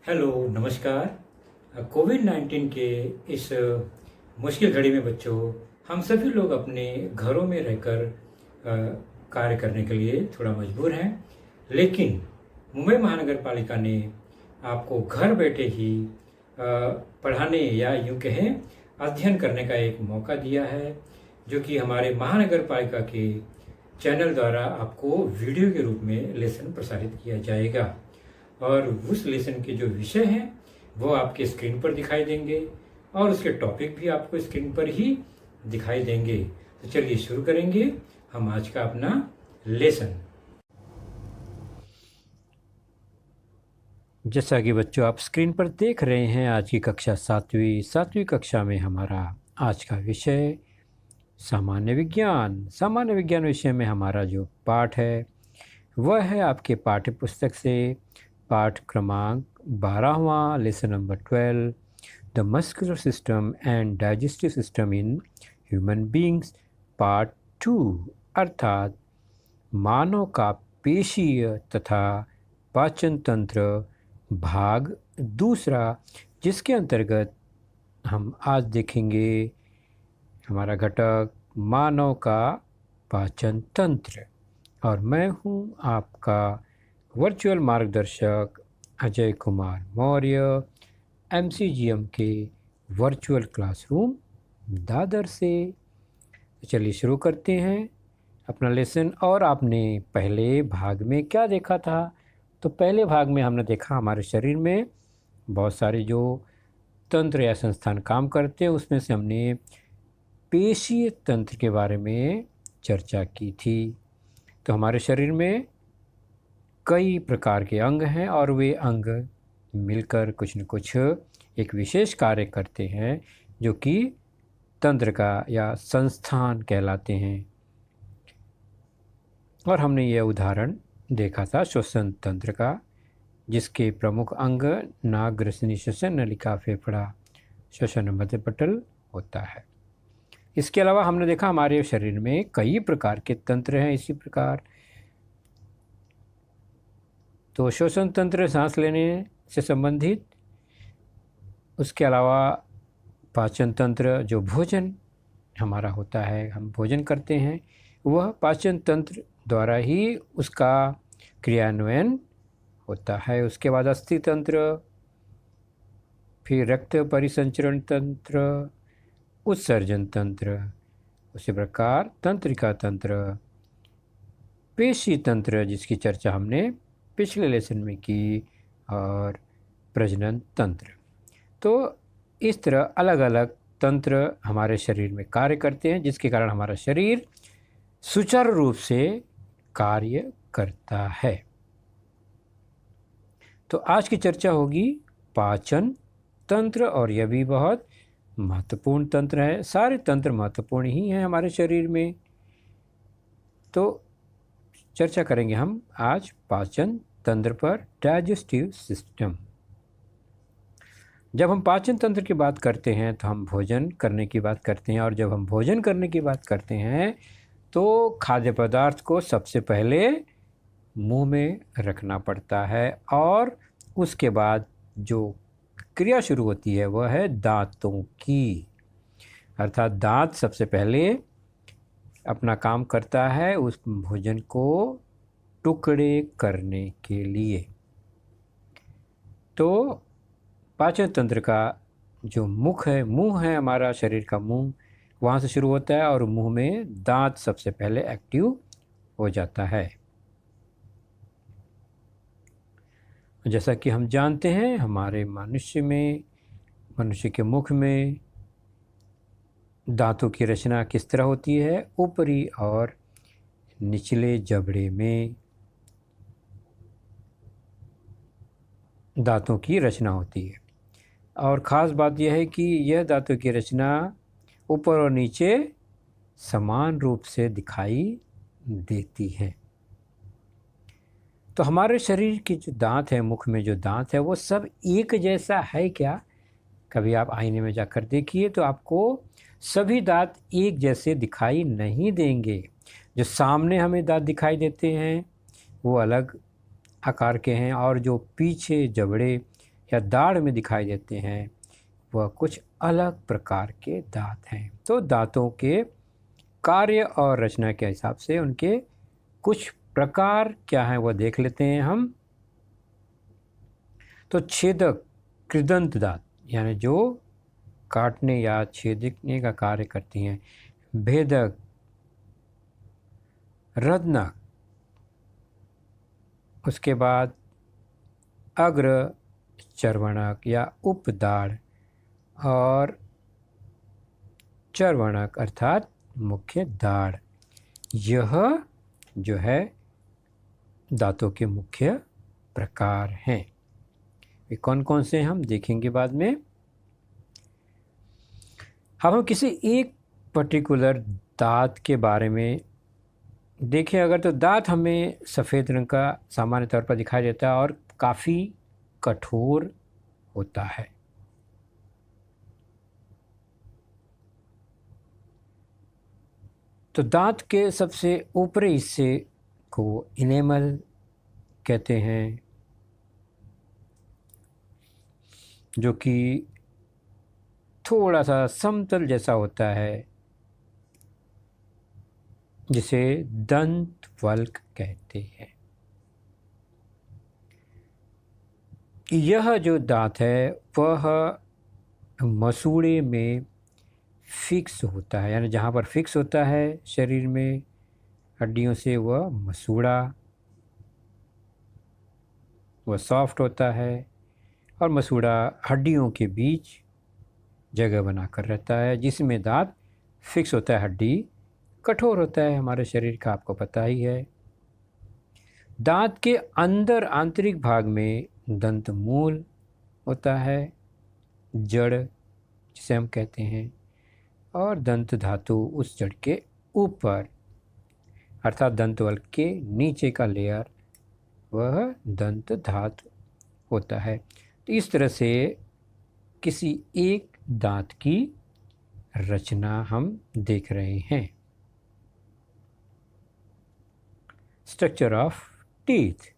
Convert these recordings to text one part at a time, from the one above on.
Hello, नमस्कार। कोविड-19 के इस मुश्किल घड़ी में बच्चों, हम सभी लोग अपने घरों में रहकर कार्य करने के लिए थोड़ा मजबूर हैं। लेकिन मुंबई महानगर पालिका ने आपको घर बैठे ही पढ़ाने या यूँ कहें अध्ययन करने का एक मौका दिया है, जो कि हमारे महानगर पालिका के चैनल द्वारा आपको वीडियो के रूप में लेसन प्रसारित किया जाएगा। और उस लेसन के जो विषय हैं वो आपके स्क्रीन पर दिखाई देंगे और उसके टॉपिक भी आपको स्क्रीन पर ही दिखाई देंगे। तो चलिए शुरू करेंगे हम आज का अपना लेसन। जैसा कि बच्चों आप स्क्रीन पर देख रहे हैं, आज की कक्षा सातवीं कक्षा में हमारा आज का विषय सामान्य विज्ञान विषय में हमारा जो पाठ है वह है आपके पाठ्य पुस्तक से पाठ क्रमांक 12वां, lesson number 12, the muscular system and digestive system in human beings, part 2, अर्थात मानव का पेशीय तथा पाचन तंत्र, भाग दूसरा, जिसके अंतर्गत हम आज देखेंगे हमारा घटक मानव का पाचन तंत्र। और मैं हूँ आपका वर्चुअल मार्गदर्शक अजय कुमार मौर्य, MCGM के वर्चुअल क्लासरूम दादर से। चलिए शुरू करते हैं अपना लेसन। और आपने पहले भाग में क्या देखा था? तो पहले भाग में हमने देखा हमारे शरीर में बहुत सारे जो तंत्र या संस्थान काम करते हैं, उसमें से हमने पेशीय तंत्र के बारे में चर्चा की थी। तो हमारे शरीर में कई प्रकार के अंग हैं और वे अंग मिलकर कुछ न कुछ एक विशेष कार्य करते हैं, जो कि तंत्र का या संस्थान कहलाते हैं। और हमने यह उदाहरण देखा था श्वसन तंत्र का, जिसके प्रमुख अंग नाक, ग्रसनी, श्वसन नलिका, फेफड़ा, श्वसन मध्यपटल होता है। इसके अलावा हमने देखा हमारे शरीर में कई प्रकार के तंत्र हैं। इसी प्रकार तो श्वसन तंत्र सांस लेने से संबंधित, उसके अलावा पाचन तंत्र जो भोजन हमारा होता है, हम भोजन करते हैं, वह पाचन तंत्र द्वारा ही उसका क्रियान्वयन होता है। उसके बाद अस्थि तंत्र, फिर रक्त परिसंचरण तंत्र, उत्सर्जन तंत्र, उसी प्रकार तंत्रिका तंत्र, पेशी तंत्र जिसकी चर्चा हमने पिछले लेसन में की, और प्रजनन तंत्र। तो इस तरह अलग अलग तंत्र हमारे शरीर में कार्य करते हैं, जिसके कारण हमारा शरीर सुचारू रूप से कार्य करता है। तो आज की चर्चा होगी पाचन तंत्र, और यह भी बहुत महत्वपूर्ण तंत्र है। सारे तंत्र महत्वपूर्ण ही हैं हमारे शरीर में। तो चर्चा करेंगे हम आज पाचन तंत्र पर, डाइजेस्टिव सिस्टम। जब हम पाचन तंत्र की बात करते हैं तो हम भोजन करने की बात करते हैं, और जब हम भोजन करने की बात करते हैं तो खाद्य पदार्थ को सबसे पहले मुंह में रखना पड़ता है, और उसके बाद जो क्रिया शुरू होती है वह है दांतों की। अर्थात दांत सबसे पहले अपना काम करता है उस भोजन को टुकड़े करने के लिए। तो पाचन तंत्र का जो मुख है, मुंह है हमारा शरीर का मुंह, वहाँ से शुरू होता है, और मुंह में दांत सबसे पहले एक्टिव हो जाता है। जैसा कि हम जानते हैं हमारे मनुष्य के मुख में दांतों की रचना किस तरह होती है। ऊपरी और निचले जबड़े में दांतों की रचना होती है, और ख़ास बात यह है कि यह दांतों की रचना ऊपर और नीचे समान रूप से दिखाई देती है। तो हमारे शरीर के जो दांत है, मुख में जो दांत है, वो सब एक जैसा है क्या? कभी आप आईने में जाकर देखिए तो आपको सभी दांत एक जैसे दिखाई नहीं देंगे। जो सामने हमें दांत दिखाई देते हैं वो अलग आकार के हैं, और जो पीछे जबड़े या दाढ़ में दिखाई देते हैं वह कुछ अलग प्रकार के दांत हैं। तो दांतों के कार्य और रचना के हिसाब से उनके कुछ प्रकार क्या हैं वह देख लेते हैं हम। तो छेदक कृदंत दांत यानी जो काटने या छेदने का कार्य करती हैं। भेदक, रत्नक, उसके बाद अग्र चर्वणक या उपदाढ़ और चर्वणक अर्थात मुख्य दाढ़। यह जो है दांतों के मुख्य प्रकार हैं। वे कौन कौन से हम देखेंगे बाद में। अब हम किसी एक पर्टिकुलर दांत के बारे में देखें अगर, तो दांत हमें सफ़ेद रंग का सामान्य तौर पर दिखाई देता है और काफ़ी कठोर होता है। तो दांत के सबसे ऊपरी हिस्से को इनेमल कहते हैं, जो कि थोड़ा सा समतल जैसा होता है, जिसे दंत वल्क कहते हैं। यह जो दांत है वह मसूड़े में फिक्स होता है, यानी जहाँ पर फिक्स होता है शरीर में हड्डियों से वह मसूड़ा, वह सॉफ्ट होता है और मसूड़ा हड्डियों के बीच जगह बनाकर रहता है, जिसमें दांत फिक्स होता है। हड्डी कठोर होता है हमारे शरीर का, आपको पता ही है। दांत के अंदर आंतरिक भाग में दंत मूल होता है, जड़ जिसे हम कहते हैं, और दंत धातु उस जड़ के ऊपर अर्थात दंतवल्क के नीचे का लेयर वह दंत धातु होता है। तो इस तरह से किसी एक दांत की रचना हम देख रहे हैं। Structure of teeth.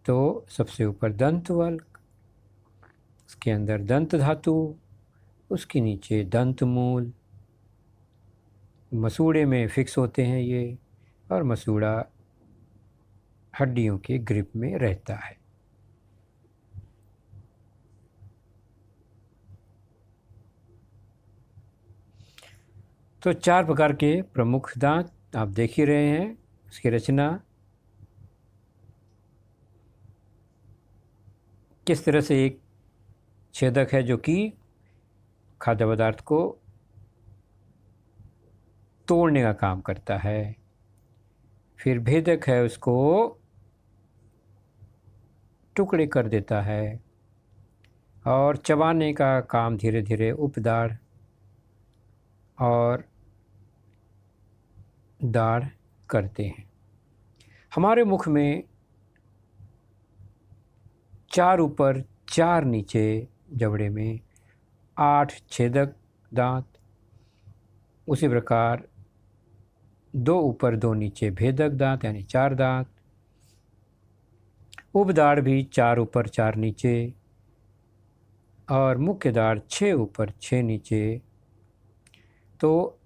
तो सबसे ऊपर दंतवल्क, उसके अंदर दंत धातु, उसके नीचे दंत मूल, मसूड़े में फिक्स होते हैं ये, और मसूड़ा हड्डियों के ग्रिप में रहता है। तो 4 प्रकार के प्रमुख दांत आप देख ही रहे हैं। उसकी रचना किस तरह से, एक छेदक है जो कि खाद्य पदार्थ को तोड़ने का काम करता है, फिर भेदक है, उसको टुकड़े कर देता है, और चबाने का काम धीरे धीरे उपदाढ़ और दाढ़ करते हैं। हमारे मुख में 4 ऊपर 4 नीचे जबड़े में 8 छेदक दांत, उसी प्रकार 2 ऊपर 2 नीचे भेदक दांत यानी 4 दांत, उपदाढ़ भी 4 ऊपर 4 नीचे, और मुख्य दाढ़ 6 ऊपर 6 नीचे। तो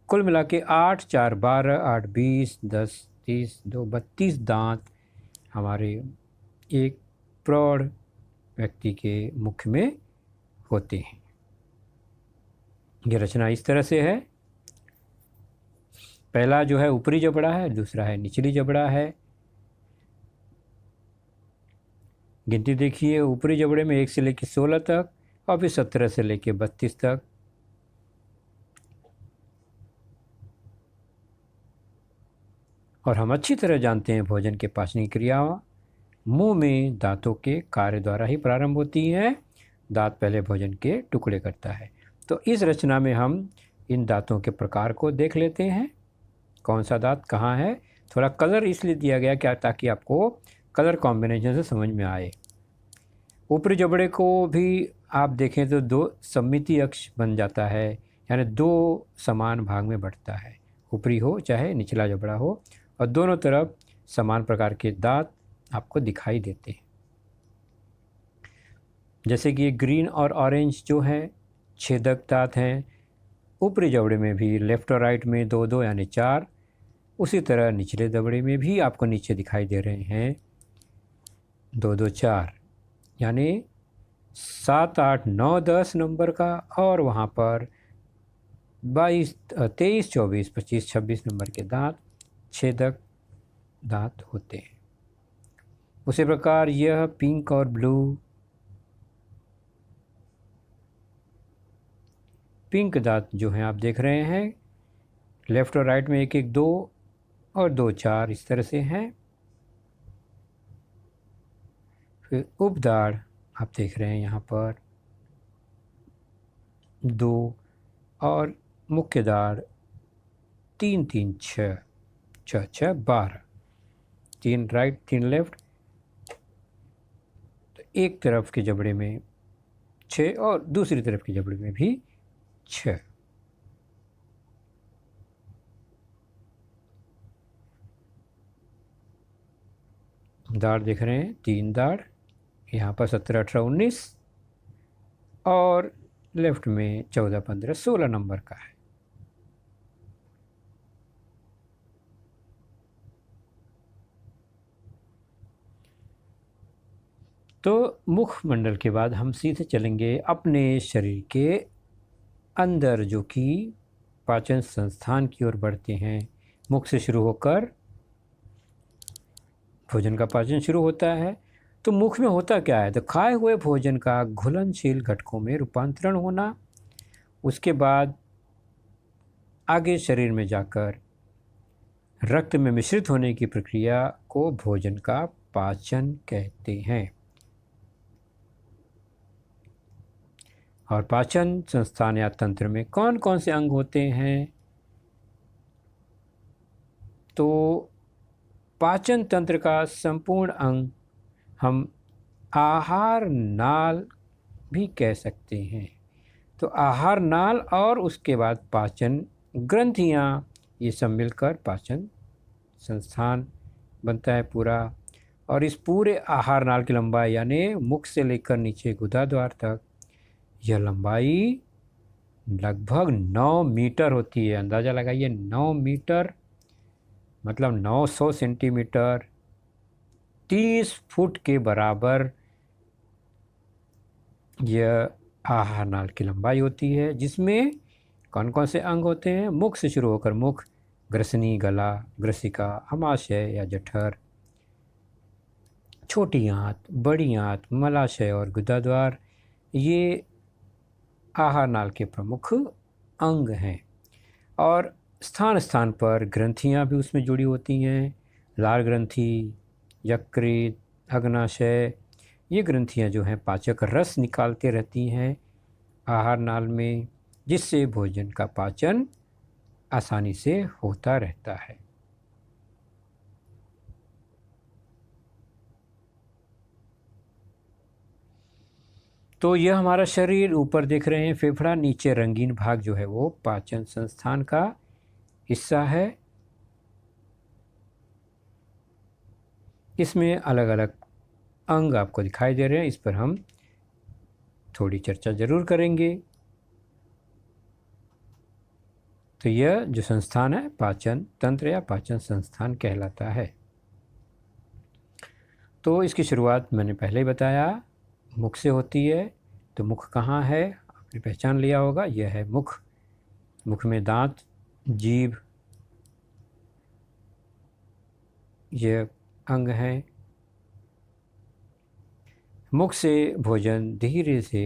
कुल मिला के 8 4 12 8 20 10 30 2 32 दांत हमारे एक प्रौढ़ व्यक्ति के मुख में होते हैं। ये रचना इस तरह से है। पहला जो है ऊपरी जबड़ा है, दूसरा है निचली जबड़ा है। गिनती देखिए, ऊपरी जबड़े में 1 से लेकर 16 तक, और फिर 17 से लेकर 32 तक। और हम अच्छी तरह जानते हैं भोजन के पाचन क्रिया मुंह में दांतों के कार्य द्वारा ही प्रारंभ होती है। दांत पहले भोजन के टुकड़े करता है। तो इस रचना में हम इन दांतों के प्रकार को देख लेते हैं, कौन सा दांत कहाँ है। थोड़ा कलर इसलिए दिया गया क्या, ताकि आपको कलर कॉम्बिनेशन से समझ में आए। ऊपरी जबड़े को भी आप देखें तो 2 सममिति अक्ष बन जाता है, यानी 2 समान भाग में बढ़ता है, ऊपरी हो चाहे निचला जबड़ा हो, और दोनों तरफ समान प्रकार के दांत आपको दिखाई देते हैं। जैसे कि ग्रीन और ऑरेंज जो है छेदक दांत हैं, ऊपरी जबड़े में भी लेफ़्ट और राइट में 2-2 यानी 4। उसी तरह निचले जबड़े में भी आपको नीचे दिखाई दे रहे हैं 2-2 4 यानी 7 8 9 10 नंबर का, और वहाँ पर 22 23 24 25 26 नंबर के दांत छेदक दांत होते हैं। उसी प्रकार यह पिंक और ब्लू, पिंक दांत जो हैं आप देख रहे हैं लेफ़्ट और राइट में 1 1 2 और 2 4 इस तरह से हैं। फिर उपदाढ़ आप देख रहे हैं यहाँ पर 2 और मुख्य दाढ़ 3 3 6 6 6 12, 3 राइट 3 लेफ़्ट, तो एक तरफ के जबड़े में 6 और दूसरी तरफ के जबड़े में भी 6। दाढ़ देख रहे हैं 3 दाढ़, यहाँ पर 17 18 19 और लेफ्ट में 14 15 16 नंबर का है। तो मुखमंडल के बाद हम सीधे चलेंगे अपने शरीर के अंदर, जो कि पाचन संस्थान की ओर बढ़ते हैं। मुख से शुरू होकर भोजन का पाचन शुरू होता है। तो मुख में होता क्या है? तो खाए हुए भोजन का घुलनशील घटकों में रूपांतरण होना, उसके बाद आगे शरीर में जाकर रक्त में मिश्रित होने की प्रक्रिया को भोजन का पाचन कहते हैं। और पाचन संस्थान या तंत्र में कौन कौन से अंग होते हैं? तो पाचन तंत्र का संपूर्ण अंग हम आहार नाल भी कह सकते हैं। तो आहार नाल और उसके बाद पाचन ग्रंथियाँ, ये सब मिलकर पाचन संस्थान बनता है पूरा। और इस पूरे आहार नाल की लंबाई यानी मुख से लेकर नीचे गुदाद्वार तक, यह लंबाई लगभग 9 मीटर होती है। अंदाज़ा लगाइए 9 मीटर मतलब 900 सेंटीमीटर, 30 फुट के बराबर यह आहार नाल की लंबाई होती है। जिसमें कौन कौन से अंग होते हैं? मुख से शुरू होकर मुख, ग्रसनी, गला, ग्रसिका, अमाशय या जठर, छोटी आंत, बड़ी आंत, मलाशय और गुदाद्वार, ये आहार नाल के प्रमुख अंग हैं। और स्थान स्थान पर ग्रंथियां भी उसमें जुड़ी होती हैं। लाल ग्रंथि, यकृत, अग्नाशय, ये ग्रंथियां जो हैं पाचक रस निकालते रहती हैं आहार नाल में, जिससे भोजन का पाचन आसानी से होता रहता है। तो यह हमारा शरीर, ऊपर देख रहे हैं फेफड़ा, नीचे रंगीन भाग जो है वो पाचन संस्थान का हिस्सा है। इसमें अलग अलग अंग आपको दिखाई दे रहे हैं, इस पर हम थोड़ी चर्चा ज़रूर करेंगे। तो यह जो संस्थान है पाचन तंत्र या पाचन संस्थान कहलाता है। तो इसकी शुरुआत मैंने पहले ही बताया, मुख से होती है। तो मुख कहाँ है? आपने पहचान लिया होगा, यह है मुख। मुख में दांत, जीभ, यह अंग है। मुख से भोजन धीरे से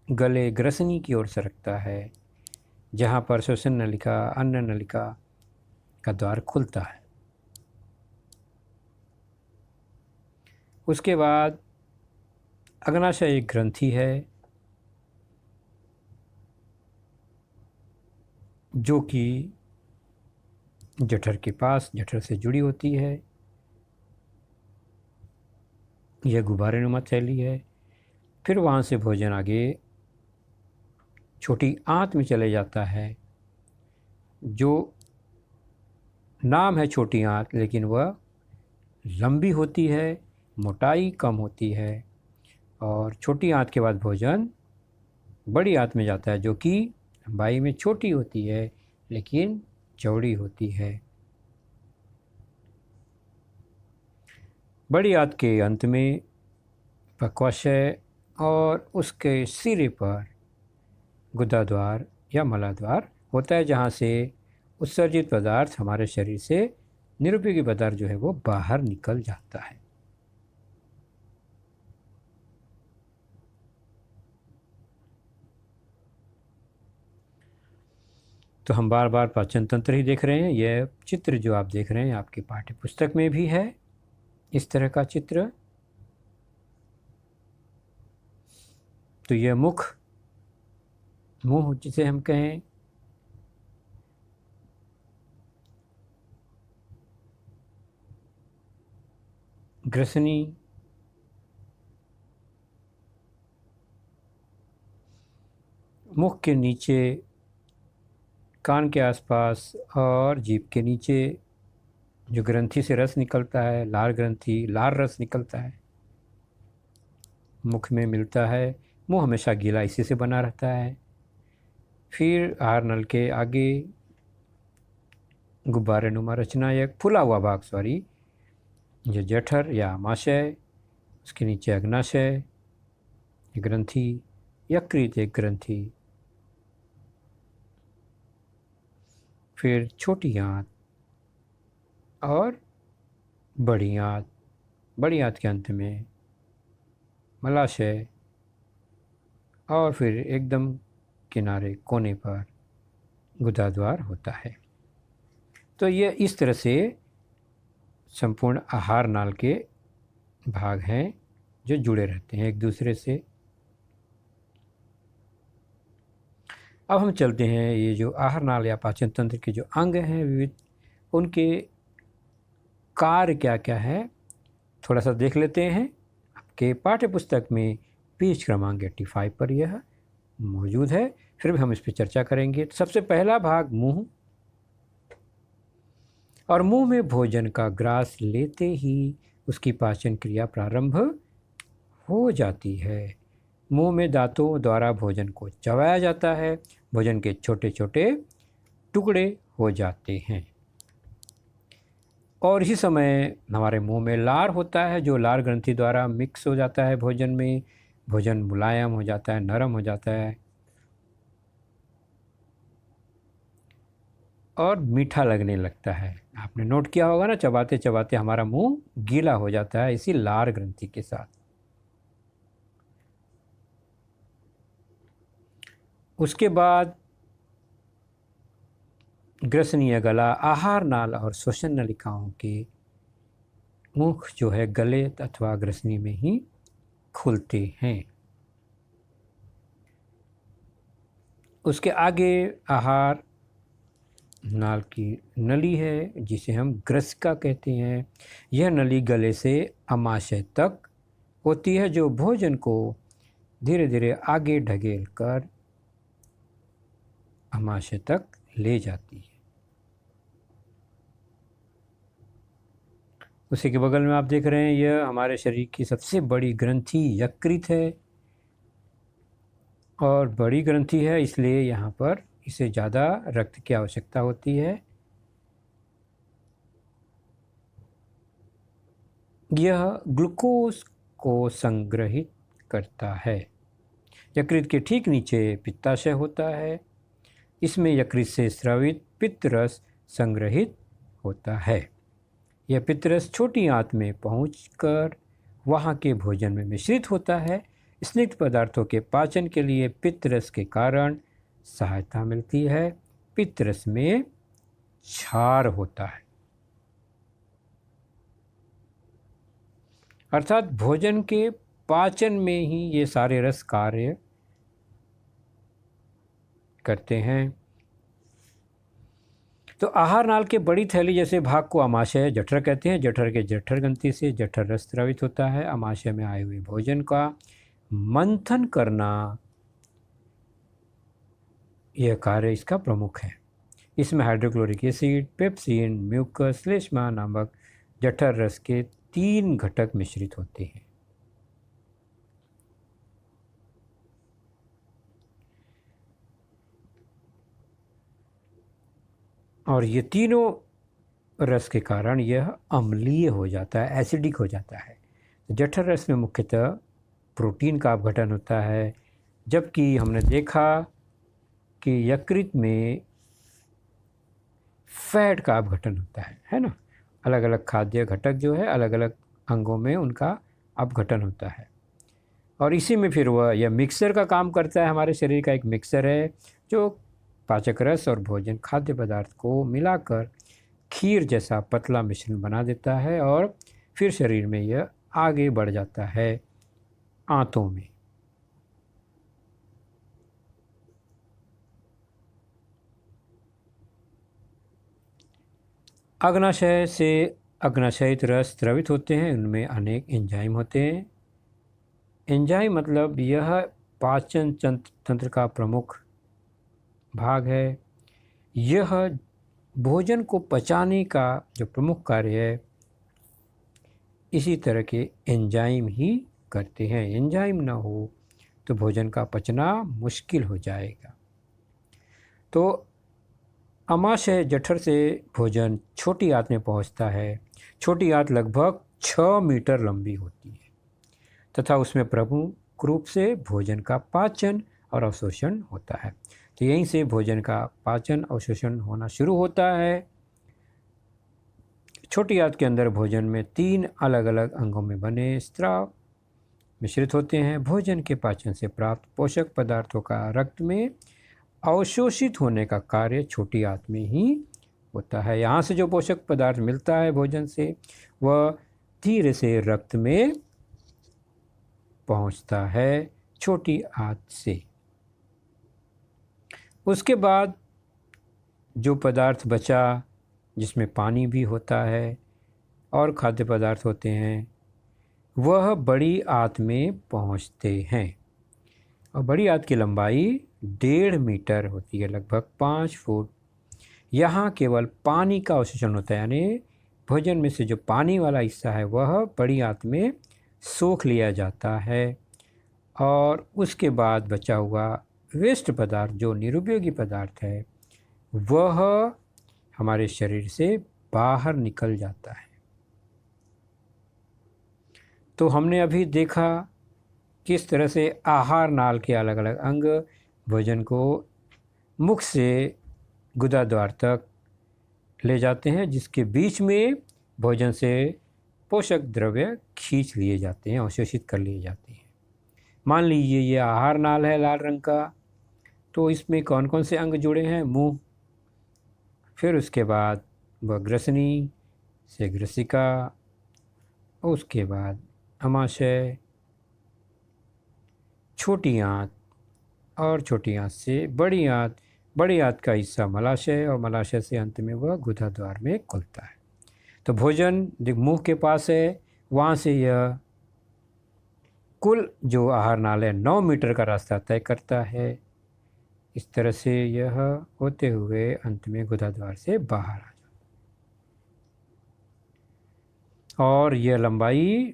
गले, ग्रसनी की ओर सरकता है, जहाँ पर श्वसन नलिका, अन्न नलिका का द्वार खुलता है। उसके बाद अग्नाशय एक ग्रंथि है जो कि जठर के पास, जठर से जुड़ी होती है। यह गुब्बारेनुमा थैली है। फिर वहाँ से भोजन आगे छोटी आंत में चले जाता है, जो नाम है छोटी आंत, लेकिन वह लंबी होती है, मोटाई कम होती है। और छोटी आंत के बाद भोजन बड़ी आंत में जाता है, जो कि लंबाई में छोटी होती है लेकिन चौड़ी होती है। बड़ी आंत के अंत में पक्वाशय और उसके सिरे पर गुदाद्वार या मलाद्वार होता है, जहाँ से उत्सर्जित पदार्थ हमारे शरीर से निरुपयोगी पदार्थ जो है वो बाहर निकल जाता है। तो हम बार बार पाचन तंत्र ही देख रहे हैं। यह चित्र जो आप देख रहे हैं आपकी पाठ्य पुस्तक में भी है इस तरह का चित्र। तो यह मुंह जिसे हम कहें, ग्रसनी, मुख के नीचे, कान के आसपास और जीभ के नीचे जो ग्रंथि से रस निकलता है, लार ग्रंथि, लार रस निकलता है, मुख में मिलता है। मुंह हमेशा गीला इसी से बना रहता है। फिर आहार नल के आगे गुब्बारे नुमा रचनायक फूला हुआ भाग, जो जठर या आमाशय, उसके नीचे अग्नाशय ग्रंथि, यकृत एक ग्रंथि, फिर छोटी आंत और बड़ी आंत। बड़ी आंत के अंत में मलाशय और फिर एकदम किनारे कोने पर गुदाद्वार होता है। तो ये इस तरह से संपूर्ण आहार नाल के भाग हैं जो जुड़े रहते हैं एक दूसरे से। अब हम चलते हैं, ये जो आहार नाल या पाचन तंत्र के जो अंग हैं विविध, उनके कार्य क्या क्या है थोड़ा सा देख लेते हैं। आपके पाठ्य पुस्तक में पेज क्रमांक 85 पर यह मौजूद है, फिर भी हम इस पर चर्चा करेंगे। सबसे पहला भाग मुंह, और मुंह में भोजन का ग्रास लेते ही उसकी पाचन क्रिया प्रारंभ हो जाती है। मुंह में दांतों द्वारा भोजन को चबाया जाता है, भोजन के छोटे छोटे टुकड़े हो जाते हैं और इसी समय हमारे मुंह में लार होता है, जो लार ग्रंथि द्वारा मिक्स हो जाता है भोजन में। भोजन मुलायम हो जाता है, नरम हो जाता है और मीठा लगने लगता है। आपने नोट किया होगा ना, चबाते चबाते हमारा मुंह गीला हो जाता है इसी लार ग्रंथि के साथ। उसके बाद ग्रसनीय गला, आहार नाल और श्वसन नलिकाओं के मुख जो है गले अथवा ग्रसनी में ही खुलते हैं। उसके आगे आहार नाल की नली है जिसे हम ग्रसिका कहते हैं। यह नली गले से आमाशय तक होती है, जो भोजन को धीरे धीरे आगे ढकेल कर आमाशय तक ले जाती है। उसी के बगल में आप देख रहे हैं, यह हमारे शरीर की सबसे बड़ी ग्रंथि यकृत है और बड़ी ग्रंथि है, इसलिए यहाँ पर इसे ज़्यादा रक्त की आवश्यकता होती है। यह ग्लूकोज को संग्रहित करता है। यकृत के ठीक नीचे पित्ताशय होता है, इसमें यकृत से स्रावित पित्तरस संग्रहित होता है। यह पित्तरस छोटी आंत में पहुंचकर वहाँ के भोजन में मिश्रित होता है। स्निग्ध पदार्थों के पाचन के लिए पित्तरस के कारण सहायता मिलती है। पित्तरस में क्षार होता है, अर्थात भोजन के पाचन में ही ये सारे रस कार्य करते हैं। तो आहार नाल के बड़ी थैली जैसे भाग को आमाशय जठर कहते हैं। जठर के जठर ग्रंथि से जठर रस स्रावित होता है। आमाशय में आए हुए भोजन का मंथन करना यह कार्य इसका प्रमुख है। इसमें हाइड्रोक्लोरिक एसिड, पेप्सिन, म्यूकस, श्लेष्मा नामक जठर रस के 3 घटक मिश्रित होते हैं। और ये तीनों रस के कारण यह अम्लीय हो जाता है, एसिडिक हो जाता है। जठर रस में मुख्यतः प्रोटीन का अपघटन होता है, जबकि हमने देखा कि यकृत में फैट का अपघटन होता है ना। अलग अलग खाद्य घटक जो है अलग अलग अंगों में उनका अपघटन होता है, और इसी में फिर यह मिक्सर का काम करता है। हमारे शरीर का एक मिक्सर है जो पाचक रस और भोजन खाद्य पदार्थ को मिलाकर खीर जैसा पतला मिश्रण बना देता है, और फिर शरीर में यह आगे बढ़ जाता है आंतों में। अग्नाशय से अग्नाशयित रस द्रवित होते हैं, उनमें अनेक एंजाइम होते हैं। एंजाइम मतलब यह पाचन तंत्र का प्रमुख भाग है। यह भोजन को पचाने का जो प्रमुख कार्य है इसी तरह के एंजाइम ही करते हैं। एंजाइम ना हो तो भोजन का पचना मुश्किल हो जाएगा। तो आमाशय जठर से भोजन छोटी आंत में पहुंचता है। छोटी आंत लगभग 6 मीटर लंबी होती है तथा उसमें प्रमुख रूप से भोजन का पाचन और अवशोषण होता है। तो यहीं से भोजन का पाचन अवशोषण होना शुरू होता है। छोटी आंत के अंदर भोजन में 3 अलग अलग अंगों में बने स्राव मिश्रित होते हैं। भोजन के पाचन से प्राप्त पोषक पदार्थों का रक्त में अवशोषित होने का कार्य छोटी आंत में ही होता है। यहाँ से जो पोषक पदार्थ मिलता है भोजन से वह धीरे से रक्त में पहुँचता है छोटी आंत से। उसके बाद जो पदार्थ बचा जिसमें पानी भी होता है और खाद्य पदार्थ होते हैं वह बड़ी आंत में पहुँचते हैं, और बड़ी आंत की लंबाई 1.5 मीटर होती है, लगभग 5 फुट। यहाँ केवल पानी का अवशोषण होता है, यानी भोजन में से जो पानी वाला हिस्सा है वह बड़ी आंत में सोख लिया जाता है, और उसके बाद बचा हुआ वेस्ट पदार्थ जो निरुपयोगी पदार्थ है वह हमारे शरीर से बाहर निकल जाता है। तो हमने अभी देखा किस तरह से आहार नाल के अलग अलग अंग भोजन को मुख से गुदा द्वार तक ले जाते हैं, जिसके बीच में भोजन से पोषक द्रव्य खींच लिए जाते हैं, अवशोषित कर लिए जाते हैं। मान लीजिए ये आहार नाल है लाल रंग का, तो इसमें कौन कौन से अंग जुड़े हैं? मुंह, फिर उसके बाद वह ग्रसनी से ग्रसिका, उसके बाद अमाशय, छोटी आंत, और छोटी आंत से बड़ी आंत, बड़ी आंत का हिस्सा मलाशय, और मलाशय से अंत में वह गुदा द्वार में खुलता है। तो भोजन मुंह के पास है, वहाँ से यह कुल जो आहार नाल है 9 मीटर का रास्ता तय करता है। इस तरह से यह होते हुए अंत में गुदा द्वार से बाहर आ जाता है, और यह लंबाई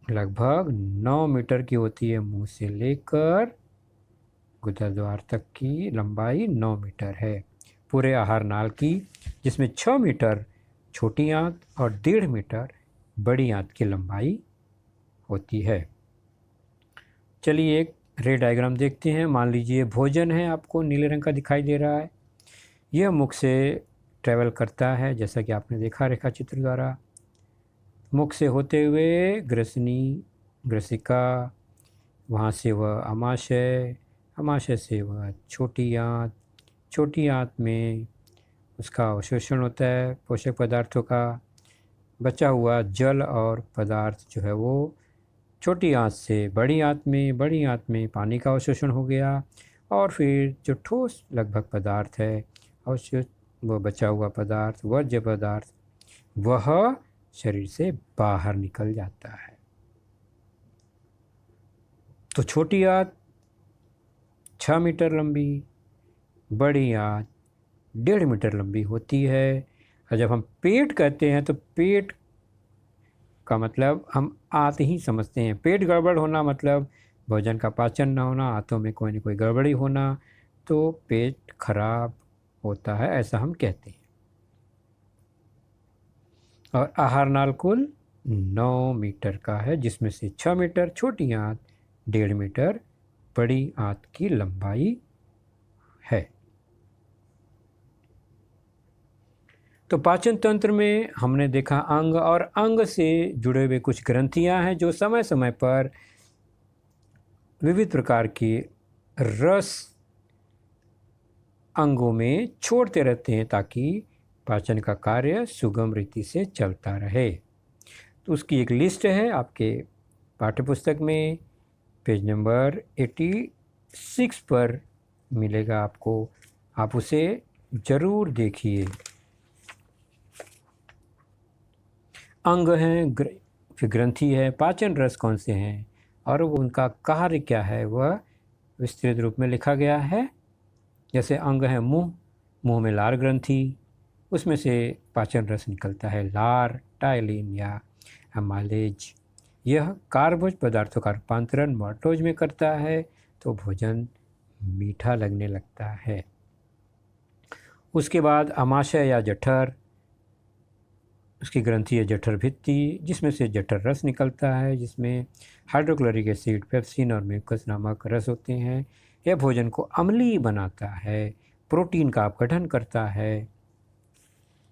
लगभग 9 मीटर की होती है। मुंह से लेकर गुदा द्वार तक की लंबाई 9 मीटर है पूरे आहार नाल की, जिसमें 6 मीटर छोटी आंत और 1.5 मीटर बड़ी आंत की लंबाई होती है। चलिए एक रे डायग्राम देखते हैं। मान लीजिए भोजन है, आपको नीले रंग का दिखाई दे रहा है। यह मुख से ट्रैवल करता है, जैसा कि आपने देखा रेखा चित्र द्वारा। मुख से होते हुए ग्रसनी, ग्रसिका, वहाँ से वह अमाशय, अमाशय से वह छोटी आंत, छोटी आंत में उसका अवशोषण होता है पोषक पदार्थों का। बचा हुआ जल और पदार्थ जो है वो छोटी आंत से बड़ी आंत में, बड़ी आंत में पानी का अवशोषण हो गया, और फिर जो ठोस लगभग पदार्थ है अवशोष, वह बचा हुआ पदार्थ, वर्ज्य पदार्थ, वह शरीर से बाहर निकल जाता है। तो छोटी आंत 6 मीटर लंबी, बड़ी आंत 1.5 मीटर लंबी होती है। और जब हम पेट कहते हैं तो पेट का मतलब हम आंत ही समझते हैं। पेट गड़बड़ होना मतलब भोजन का पाचन न होना, आंतों में कोई न कोई गड़बड़ी होना, तो पेट खराब होता है, ऐसा हम कहते हैं। और आहार नाल कुल 9 मीटर का है, जिसमें से 6 मीटर छोटी आंत, 1.5 मीटर बड़ी आंत की लंबाई है। तो पाचन तंत्र में हमने देखा अंग, और अंग से जुड़े हुए कुछ ग्रंथियां हैं जो समय समय पर विविध प्रकार के रस अंगों में छोड़ते रहते हैं ताकि पाचन का कार्य सुगम रीति से चलता रहे। तो उसकी एक लिस्ट है आपके पाठ्यपुस्तक में, पेज नंबर 86 पर मिलेगा आपको, आप उसे ज़रूर देखिए। अंग हैं, फिर ग्रंथि है, पाचन रस कौन से हैं और उनका कार्य क्या है वह विस्तृत रूप में लिखा गया है। जैसे अंग है मुंह, मुंह में लार ग्रंथि, उसमें से पाचन रस निकलता है लार, टाइलिन या एमाइलेज। यह कार्बोज पदार्थों का रूपांतरण माल्टोज में करता है तो भोजन मीठा लगने लगता है। उसके बाद अमाशय या जठर, उसकी ग्रंथि है जठर भित्ति, जिसमें से जठर रस निकलता है, जिसमें हाइड्रोक्लोरिक एसिड, पेप्सिन और म्यूकस नामक रस होते हैं। यह भोजन को अम्लीय बनाता है, प्रोटीन का अपघटन करता है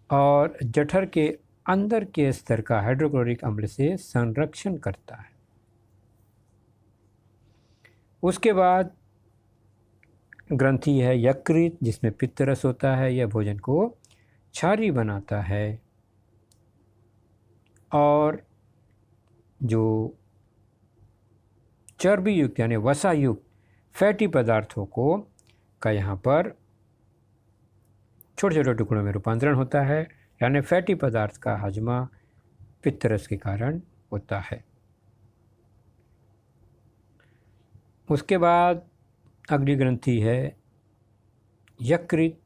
और जठर के अंदर के स्तर का हाइड्रोक्लोरिक अम्ल से संरक्षण करता है। उसके बाद ग्रंथि है यकृत, जिसमें पित्त रस होता है। यह भोजन को क्षारीय बनाता है और जो चर्बी युक्त यानी वसा युक्त फैटी पदार्थों को का यहाँ पर छोटे छोटे टुकड़ों में रूपांतरण होता है, यानी फैटी पदार्थ का हजमा पित्त रस के कारण होता है। उसके बाद अगली ग्रंथि है यकृत,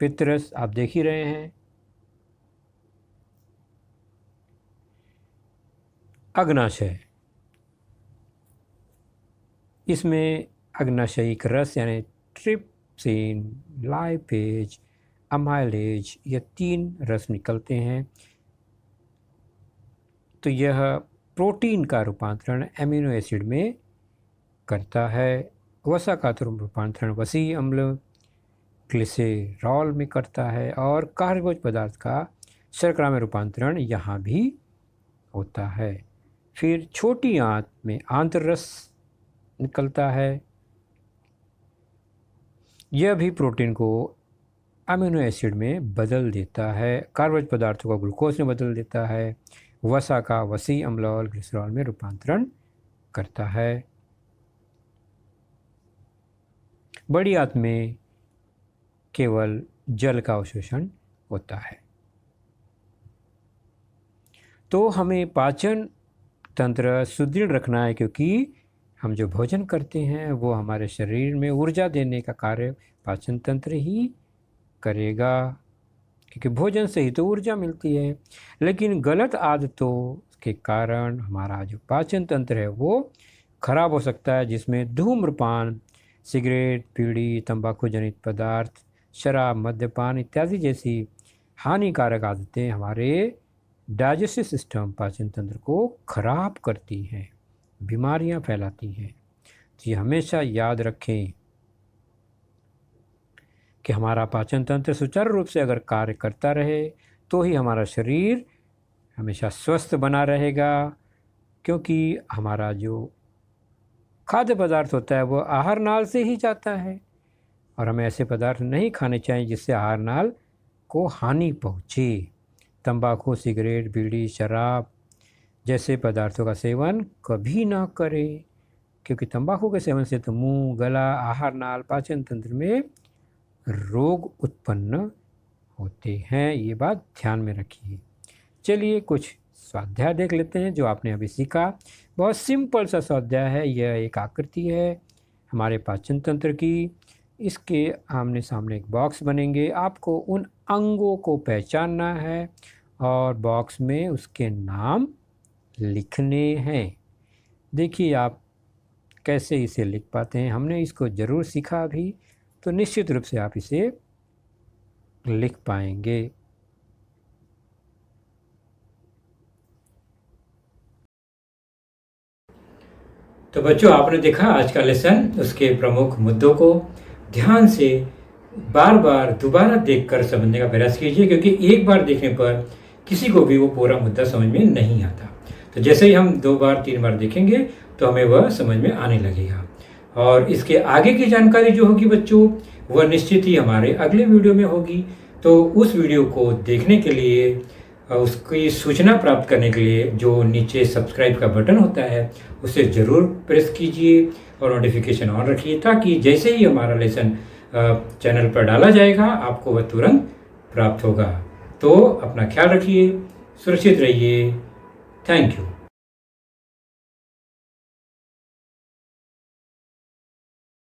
पित्त रस आप देख ही रहे हैं। अग्नाशय, इसमें अग्नाशयिक रस यानी ट्रिप्सिन, लाइपेज, अमाइलेज, ये 3 रस निकलते हैं। तो यह प्रोटीन का रूपांतरण एमिनो एसिड में करता है। वसा का रूपांतरण वसीय अम्ल ग्लिसरॉल में करता है और कार्बोज पदार्थ का शर्करा में रूपांतरण यहाँ भी होता है। फिर छोटी आंत में आंतररस निकलता है, यह भी प्रोटीन को अमीनो एसिड में बदल देता है, कार्बोज पदार्थों को ग्लूकोज में बदल देता है, वसा का वसीय अम्ल और ग्लिसरॉल में रूपांतरण करता है। बड़ी आंत में केवल जल का अवशोषण होता है। तो हमें पाचन तंत्र सुदृढ़ रखना है, क्योंकि हम जो भोजन करते हैं वो हमारे शरीर में ऊर्जा देने का कार्य पाचन तंत्र ही करेगा, क्योंकि भोजन से ही तो ऊर्जा मिलती है। लेकिन गलत आदतों के कारण हमारा जो पाचन तंत्र है वो खराब हो सकता है, जिसमें धूम्रपान, सिगरेट, बीड़ी, तंबाकू जनित पदार्थ, शराब, मद्यपान इत्यादि जैसी हानिकारक आदतें हमारे डाइजेस्टिव सिस्टम, पाचन तंत्र को खराब करती हैं, बीमारियां फैलाती हैं। तो ये हमेशा याद रखें कि हमारा पाचन तंत्र सुचारू रूप से अगर कार्य करता रहे तो ही हमारा शरीर हमेशा स्वस्थ बना रहेगा, क्योंकि हमारा जो खाद्य पदार्थ होता है वो आहार नाल से ही जाता है और हमें ऐसे पदार्थ नहीं खाने चाहिए जिससे आहार नाल को हानि पहुँचे। तंबाकू, सिगरेट, बीड़ी, शराब जैसे पदार्थों का सेवन कभी ना करें, क्योंकि तंबाकू के सेवन से तो मुंह, गला, आहार नाल, पाचन तंत्र में रोग उत्पन्न होते हैं। ये बात ध्यान में रखिए। चलिए कुछ स्वाध्याय देख लेते हैं जो आपने अभी सीखा। बहुत सिंपल सा स्वाध्याय है। यह एक आकृति है हमारे पाचन तंत्र की। इसके आमने सामने एक बॉक्स बनेंगे। आपको उन अंगों को पहचानना है और बॉक्स में उसके नाम लिखने हैं। देखिए आप कैसे इसे लिख पाते हैं। हमने इसको ज़रूर सीखा अभी, तो निश्चित रूप से आप इसे लिख पाएंगे। तो बच्चों, आपने देखा आज का लेसन, उसके प्रमुख मुद्दों को ध्यान से बार बार दोबारा देखकर समझने का प्रयास कीजिए, क्योंकि एक बार देखने पर किसी को भी वो पूरा मुद्दा समझ में नहीं आता। तो जैसे ही हम 2 बार 3 बार देखेंगे तो हमें वह समझ में आने लगेगा। और इसके आगे की जानकारी जो होगी बच्चों, वह निश्चित ही हमारे अगले वीडियो में होगी। तो उस वीडियो को देखने के लिए, उसकी सूचना प्राप्त करने के लिए जो नीचे सब्सक्राइब का बटन होता है उसे ज़रूर प्रेस कीजिए और नोटिफिकेशन ऑन रखिए, ताकि जैसे ही हमारा लेसन चैनल पर डाला जाएगा आपको वह तुरंत प्राप्त होगा। तो अपना ख्याल रखिए, सुरक्षित रहिए। Thank you.